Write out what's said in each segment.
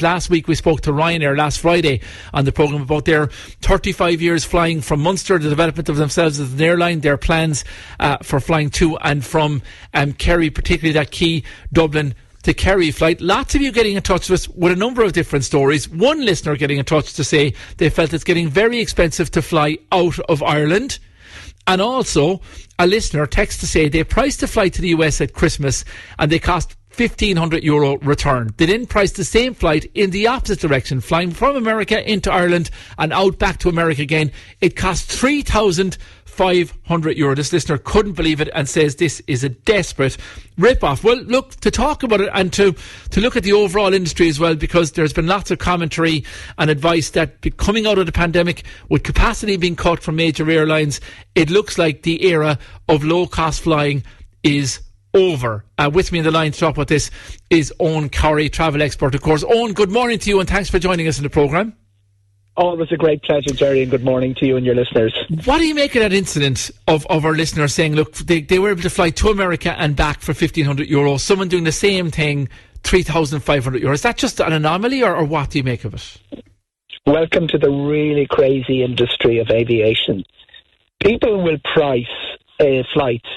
Last week we spoke to Ryanair last Friday on the programme about their 35 years flying from Munster, the development of themselves as an airline, their plans for flying to and from Kerry, particularly that key Dublin to Kerry flight. Lots of you getting in touch with us with a number of different stories. One listener getting in touch to say they felt it's getting very expensive to fly out of Ireland. And also a listener texts to say they priced a flight to the US at Christmas and they cost €1,500 return. They then priced the same flight in the opposite direction, flying from America into Ireland and out back to America again. It cost €3,500. This listener couldn't believe it and says this is a desperate rip-off. Well, look, to talk about it and to look at the overall industry as well, because there's been lots of commentary and advice that coming out of the pandemic, with capacity being cut from major airlines, it looks like the era of low-cost flying is over. With me in the line to talk about this is Eoghan Corry, travel expert, of course. Eoghan, good morning to you and thanks for joining us in the programme. Always a great pleasure, Jerry, and good morning to you and your listeners. What do you make of that incident of our listeners saying, look, they were able to fly to America and back for €1,500, someone doing the same thing, €3,500? Is that just an anomaly or what do you make of it? Welcome to the really crazy industry of aviation. People will price flights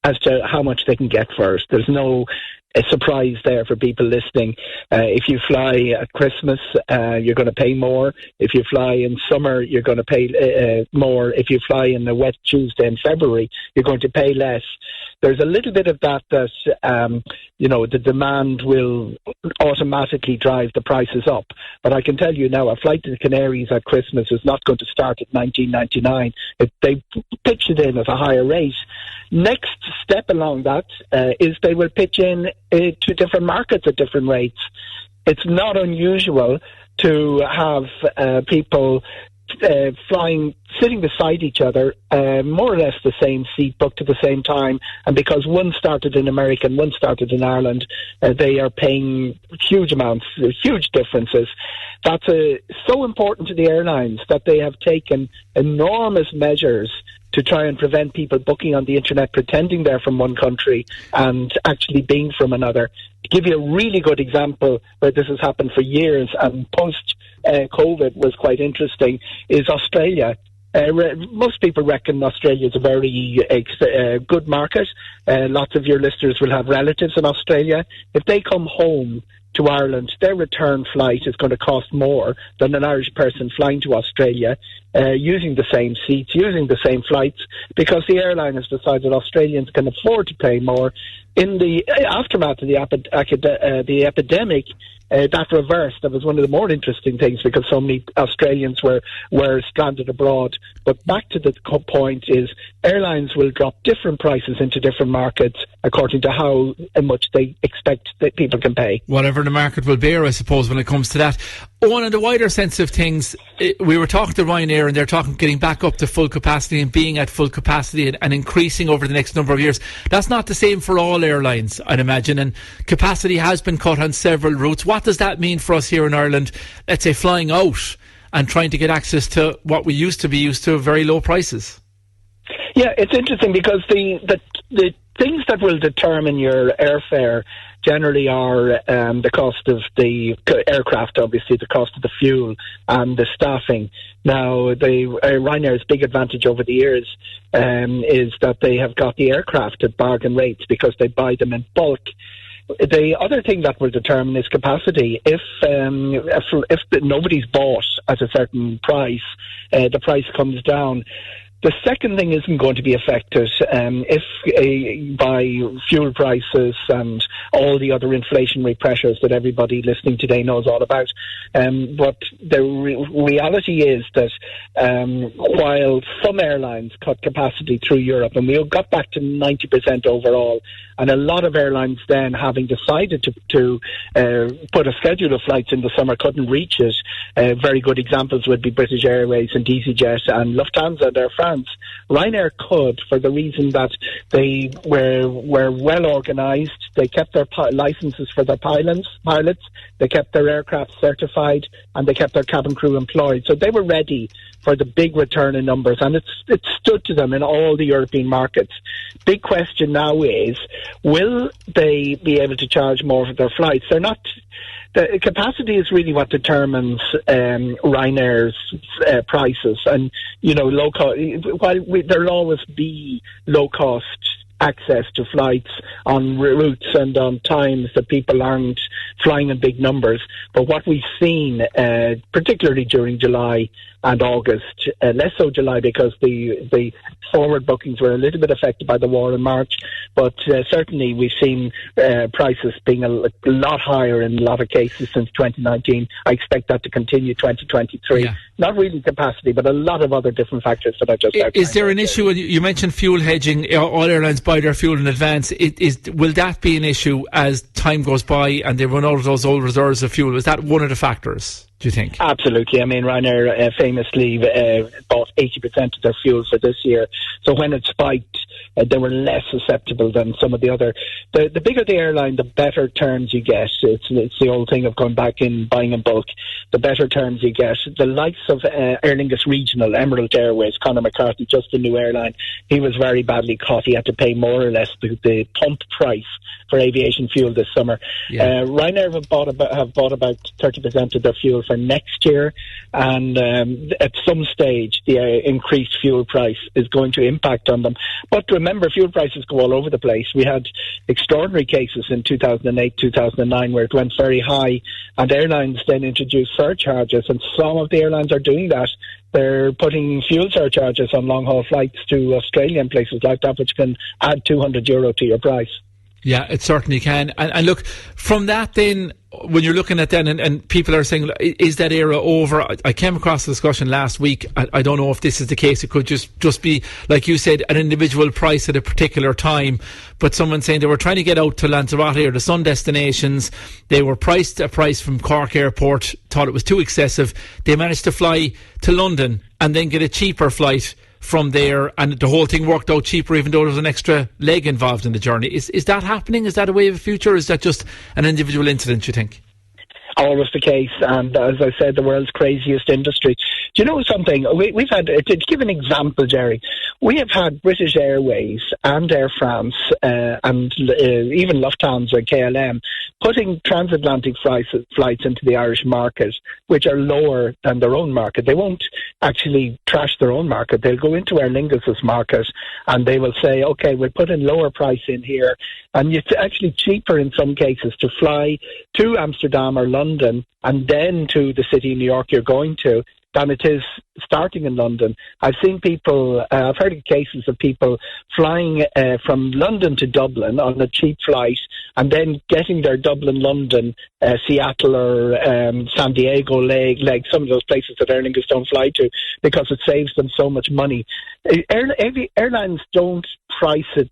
as to how much they can get for it. There's no surprise there for people listening. If you fly at Christmas, you're going to pay more. If you fly in summer, you're going to pay more. If you fly in a wet Tuesday in February, you're going to pay less. There's a little bit of that the demand will automatically drive the prices up. But I can tell you now, a flight to the Canaries at Christmas is not going to start at $19.99. They pitch it in at a higher rate. Next step along that is they will pitch in to different markets at different rates. It's not unusual to have people flying, sitting beside each other, more or less the same seat, booked at the same time, and because one started in America and one started in Ireland, they are paying huge amounts, huge differences. That's so important to the airlines that they have taken enormous measures to try and prevent people booking on the internet, pretending they're from one country and actually being from another. To give you a really good example where this has happened for years and post-COVID was quite interesting, is Australia. Most people reckon Australia is a very good market. Lots of your listeners will have relatives in Australia. If they come home to Ireland, their return flight is going to cost more than an Irish person flying to Australia, using the same seats, using the same flights, because the airline has decided Australians can afford to pay more. In the aftermath of the epidemic, that reversed. That was one of the more interesting things because so many Australians were stranded abroad. But back to the point is airlines will drop different prices into different markets according to how much they expect that people can pay. Whatever the market will bear, I suppose, when it comes to that. Owen, in the wider sense of things, we were talking to Ryanair and they're talking getting back up to full capacity and being at full capacity and increasing over the next number of years. That's not the same for all airlines, I'd imagine, and capacity has been cut on several routes. What does that mean for us here in Ireland, let's say flying out and trying to get access to what we used to be used to, very low prices? Yeah, it's interesting because the things that will determine your airfare generally are the cost of the aircraft, obviously, the cost of the fuel and the staffing. Now, Ryanair's big advantage over the years is that they have got the aircraft at bargain rates because they buy them in bulk. The other thing that will determine is capacity. If nobody's bought at a certain price, the price comes down. The second thing isn't going to be affected by fuel prices and all the other inflationary pressures that everybody listening today knows all about. But the reality is that while some airlines cut capacity through Europe, and we got back to 90% overall, and a lot of airlines then, having decided to put a schedule of flights in the summer, couldn't reach it. Very good examples would be British Airways and EasyJet and Lufthansa and Air France. Ryanair could, for the reason that they were well organised. They kept their licences for their pilots. They kept their aircraft certified, and they kept their cabin crew employed. So they were ready for the big return in numbers, and it stood to them in all the European markets. Big question now is, will they be able to charge more for their flights? the capacity is really what determines Ryanair's prices. And, low cost, there'll always be low cost access to flights on routes and on times that people aren't flying in big numbers. But what we've seen, particularly during July and August, less so July because the forward bookings were a little bit affected by the war in March, but certainly we've seen prices being a lot higher in a lot of cases since 2019. I expect that to continue 2023. Yeah. Not really capacity, but a lot of other different factors that I just outlined. Is there an issue? You mentioned fuel hedging. All airlines buy their fuel in advance. Will that be an issue as time goes by and they run out of those old reserves of fuel? Is that one of the factors, do you think? Absolutely. I mean, Ryanair famously bought 80% of their fuel for this year. So when it spiked, they were less susceptible than some of the other. The bigger the airline, the better terms you get. It's the old thing of going back in buying in bulk. The better terms you get. The likes of Aer Lingus Regional, Emerald Airways, Conor McCarthy, just a new airline, he was very badly caught. He had to pay more or less the pump price for aviation fuel this summer. Yeah. Ryanair have bought about 30% of their fuel for next year, and at some stage the increased fuel price is going to impact on them. But remember, fuel prices go all over the place. We had extraordinary cases in 2008, 2009 where it went very high, and airlines then introduced surcharges, and some of the airlines are doing that. They're putting fuel surcharges on long-haul flights to Australia and places like that, which can add €200 to your price. Yeah, it certainly can. And look, from that then, when you're looking at then, and people are saying, is that era over? I came across a discussion last week. I don't know if this is the case. It could just be, like you said, an individual price at a particular time. But someone saying they were trying to get out to Lanzarote or the sun destinations. They were priced a price from Cork Airport, thought it was too excessive. They managed to fly to London and then get a cheaper flight from there, and the whole thing worked out cheaper even though there was an extra leg involved in the journey. Is that happening? Is that a way of the future, or is that just an individual incident, you think? Always the case, and as I said, the world's craziest industry. Do you know something? We've had, to give an example, Jerry, we have had British Airways and Air France and even Lufthansa and KLM putting transatlantic flights into the Irish market, which are lower than their own market. They won't actually trash their own market. They'll go into Aer Lingus' market and they will say, okay, we'll put a lower price in here, and it's actually cheaper in some cases to fly to Amsterdam or London and then to the city of New York you're going to than it is starting in London. I've seen people, I've heard of cases of people flying from London to Dublin on a cheap flight and then getting their Dublin-London, Seattle or San Diego leg, some of those places that Aer Lingus don't fly to, because it saves them so much money. Airlines don't price it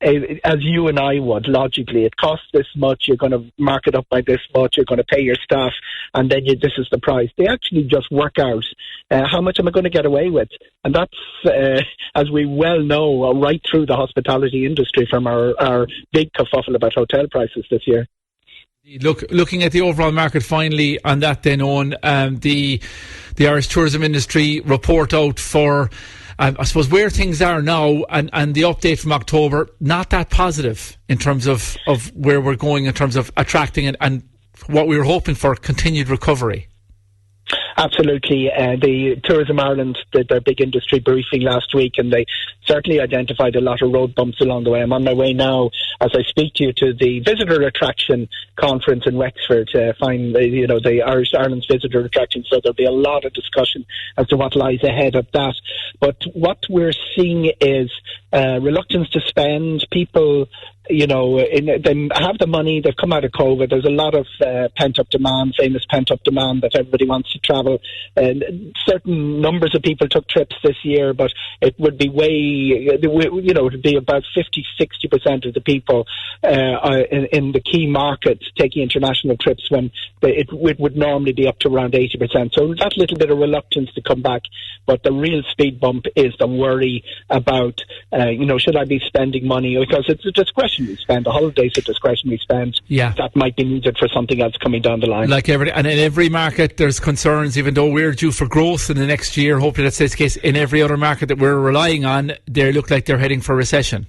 as you and I would, logically. It costs this much, you're going to mark it up by this much, you're going to pay your staff, and then this is the price. They actually just work out how much am I going to get away with. And that's, as we well know, right through the hospitality industry from our big kerfuffle about hotel prices this year. Looking at the overall market finally, on that then on, the Irish tourism industry report out for I suppose where things are now and the update from October, not that positive in terms of where we're going in terms of attracting and what we were hoping for, continued recovery. Absolutely. The Tourism Ireland did their big industry briefing last week, and they certainly identified a lot of road bumps along the way. I'm on my way now, as I speak to you, to the Visitor Attraction Conference in Wexford to find the Irish Ireland's Visitor Attraction. So there'll be a lot of discussion as to what lies ahead of that. But what we're seeing is reluctance to spend. People, they have the money, they've come out of COVID, there's a lot of pent-up demand, famous pent-up demand that everybody wants to travel. Certain numbers of people took trips this year, but it would be it would be about 50-60% of the people in the key markets taking international trips when it would normally be up to around 80%. So that little bit of reluctance to come back, but the real speed bump is the worry about, should I be spending money? Because it's a discretionary spend. The holidays are discretionary spend. Yeah. That might be needed for something else coming down the line. And in every market there's concerns, even though we're due for growth in the next year, hopefully that's the case. In every other market that we're relying on, they look like they're heading for recession.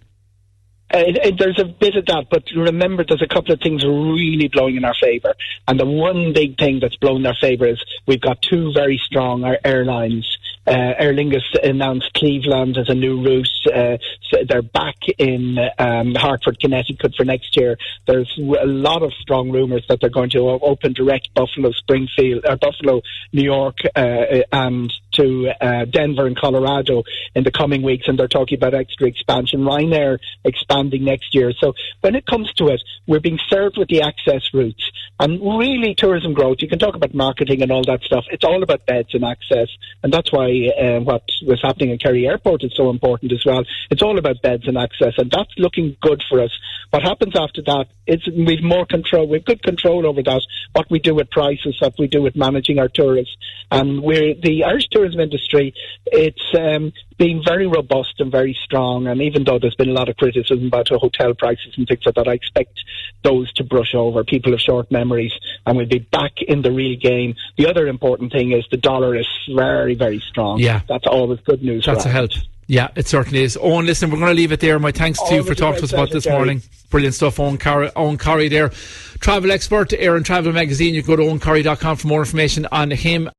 There's a bit of that, but remember, there's a couple of things really blowing in our favour. And the one big thing that's blowing in our favour is we've got two very strong airlines. Aer Lingus announced Cleveland as a new route. So they're back in Hartford, Connecticut for next year. There's a lot of strong rumours that they're going to open direct Buffalo, New York, and to Denver and Colorado in the coming weeks, and they're talking about extra expansion. Ryanair expanding next year. So when it comes to it, we're being served with the access routes. And really, tourism growth, you can talk about marketing and all that stuff. It's all about beds and access. And that's why what was happening in Kerry Airport is so important as well. It's all about beds and access, and that's looking good for us. What happens after that is we've more control. We've good control over that, what we do with prices, what we do with managing our tourists. And the Irish tourism industry, it's been very robust and very strong. And even though there's been a lot of criticism about hotel prices and things like that, I expect those to brush over. People have short memories, and we'll be back in the real game. The other important thing is the dollar is very, very strong. Yeah. That's always good news. That's a help. Yeah, it certainly is. Owen, listen, we're going to leave it there. My thanks to you for talking to us about this morning. Brilliant stuff, Eoghan Corry there. Travel expert, Air and Travel Magazine. You can go to owencorry.com for more information on him.